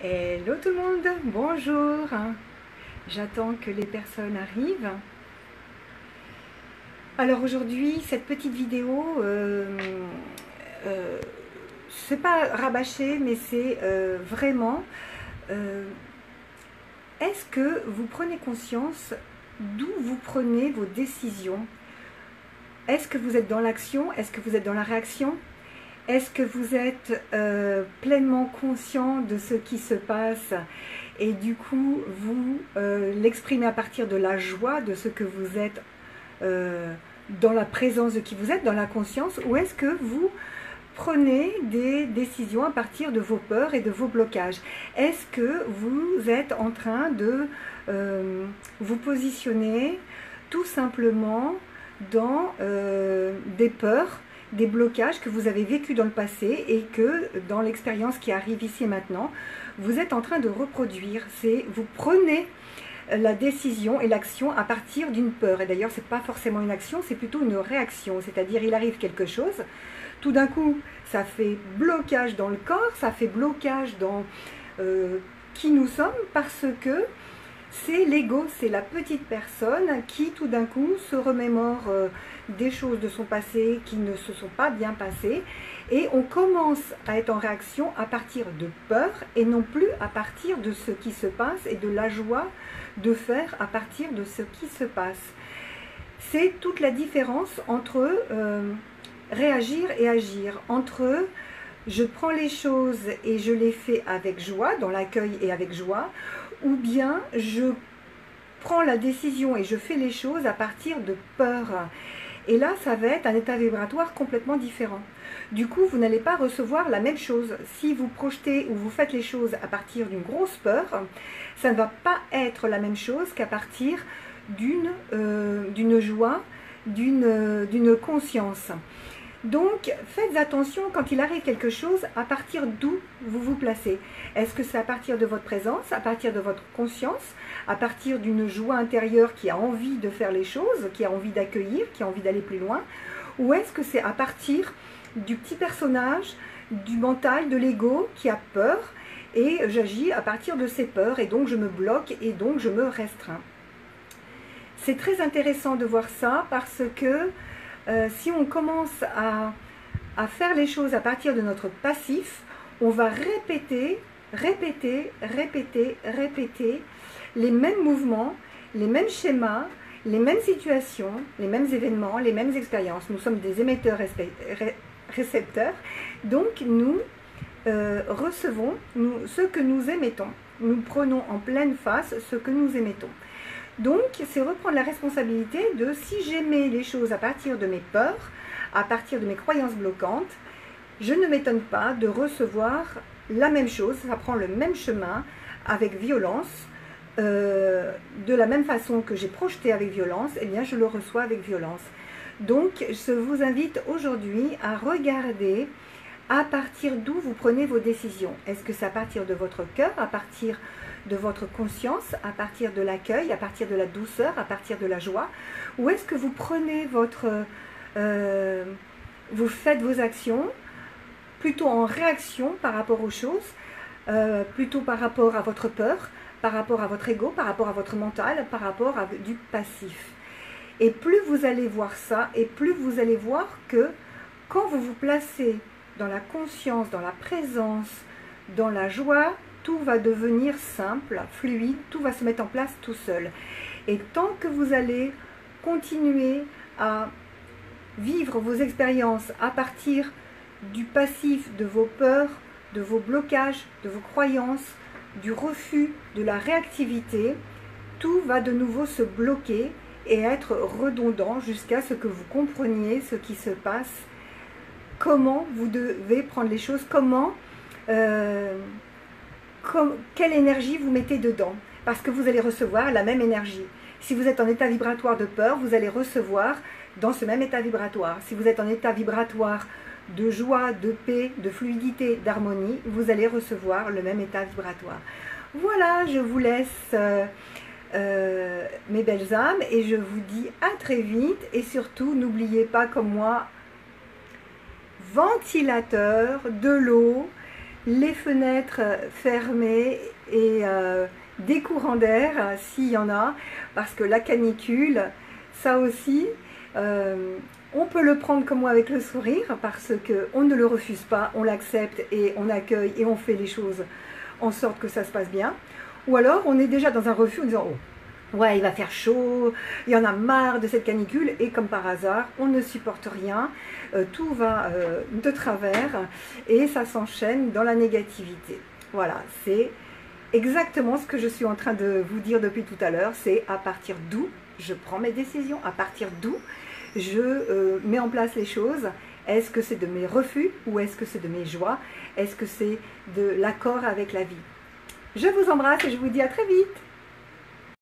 Hello tout le monde, bonjour. J'attends que les personnes arrivent. Alors aujourd'hui, cette petite vidéo, c'est pas rabâché, mais c'est vraiment, est-ce que vous prenez conscience d'où vous prenez vos décisions? Est-ce que vous êtes dans l'action? Est-ce que vous êtes dans la réaction? Est-ce que vous êtes pleinement conscient de ce qui se passe et du coup vous l'exprimez à partir de la joie de ce que vous êtes, dans la présence de qui vous êtes, dans la conscience, ou est-ce que vous prenez des décisions à partir de vos peurs et de vos blocages? Est-ce que vous êtes en train de vous positionner tout simplement dans des peurs, des blocages que vous avez vécus dans le passé et que dans l'expérience qui arrive ici et maintenant, vous êtes en train de reproduire? C'est vous prenez la décision et l'action à partir d'une peur. Et d'ailleurs, ce n'est pas forcément une action, c'est plutôt une réaction. C'est-à-dire, il arrive quelque chose, tout d'un coup, ça fait blocage dans le corps, ça fait blocage dans qui nous sommes, parce que c'est l'ego, c'est la petite personne qui tout d'un coup se remémore des choses de son passé qui ne se sont pas bien passées, et on commence à être en réaction à partir de peur et non plus à partir de ce qui se passe et de la joie de faire à partir de ce qui se passe. C'est toute la différence entre réagir et agir, entre je prends les choses et je les fais avec joie, dans l'accueil et avec joie, ou bien je prends la décision et je fais les choses à partir de peur. Et là, ça va être un état vibratoire complètement différent. Du coup, vous n'allez pas recevoir la même chose. Si vous projetez ou vous faites les choses à partir d'une grosse peur, ça ne va pas être la même chose qu'à partir d'une joie, d'une conscience. Donc, faites attention quand il arrive quelque chose, à partir d'où vous vous placez. Est-ce que c'est à partir de votre présence, à partir de votre conscience, à partir d'une joie intérieure qui a envie de faire les choses, qui a envie d'accueillir, qui a envie d'aller plus loin? Ou est-ce que c'est à partir du petit personnage, du mental, de l'ego qui a peur, et j'agis à partir de ces peurs, et donc je me bloque, et donc je me restreins? C'est très intéressant de voir ça, parce que si on commence à faire les choses à partir de notre passif, on va répéter les mêmes mouvements, les mêmes schémas, les mêmes situations, les mêmes événements, les mêmes expériences. Nous sommes des émetteurs récepteurs, donc nous recevons ce que nous émettons. Nous prenons en pleine face ce que nous émettons. Donc, c'est reprendre la responsabilité de, si j'émets les choses à partir de mes peurs, à partir de mes croyances bloquantes, je ne m'étonne pas de recevoir la même chose, ça prend le même chemin, avec violence, de la même façon que j'ai projeté avec violence, eh bien je le reçois avec violence. Donc, je vous invite aujourd'hui à regarder à partir d'où vous prenez vos décisions. Est-ce que c'est à partir de votre cœur, à partir de votre conscience, à partir de l'accueil, à partir de la douceur, à partir de la joie? Ou est-ce que vous prenez vous faites vos actions plutôt en réaction par rapport aux choses, plutôt par rapport à votre peur, par rapport à votre ego, par rapport à votre mental, par rapport à du passif? Et plus vous allez voir ça, et plus vous allez voir que quand vous vous placez dans la conscience, dans la présence, dans la joie, tout va devenir simple, fluide, tout va se mettre en place tout seul. Et tant que vous allez continuer à vivre vos expériences à partir du passif, de vos peurs, de vos blocages, de vos croyances, du refus, de la réactivité, tout va de nouveau se bloquer et être redondant jusqu'à ce que vous compreniez ce qui se passe, comment vous devez prendre les choses, quelle énergie vous mettez dedans, parce que vous allez recevoir la même énergie. Si vous êtes en état vibratoire de peur, vous allez recevoir dans ce même état vibratoire. Si vous êtes en état vibratoire de joie, de paix, de fluidité, d'harmonie, vous allez recevoir le même état vibratoire. Voilà, je vous laisse mes belles âmes, et je vous dis à très vite, et surtout n'oubliez pas, comme moi, ventilateur, de l'eau, les fenêtres fermées et des courants d'air s'il y en a, parce que la canicule, ça aussi, on peut le prendre comme moi avec le sourire, parce qu'on ne le refuse pas, on l'accepte et on accueille et on fait les choses en sorte que ça se passe bien. Ou alors on est déjà dans un refus en disant oh, ouais, il va faire chaud, il y en a marre de cette canicule, et comme par hasard, on ne supporte rien, tout va de travers et ça s'enchaîne dans la négativité. Voilà, c'est exactement ce que je suis en train de vous dire depuis tout à l'heure, c'est à partir d'où je prends mes décisions, à partir d'où je mets en place les choses. Est-ce que c'est de mes refus ou est-ce que c'est de mes joies? Est-ce que c'est de l'accord avec la vie? Je vous embrasse et je vous dis à très vite.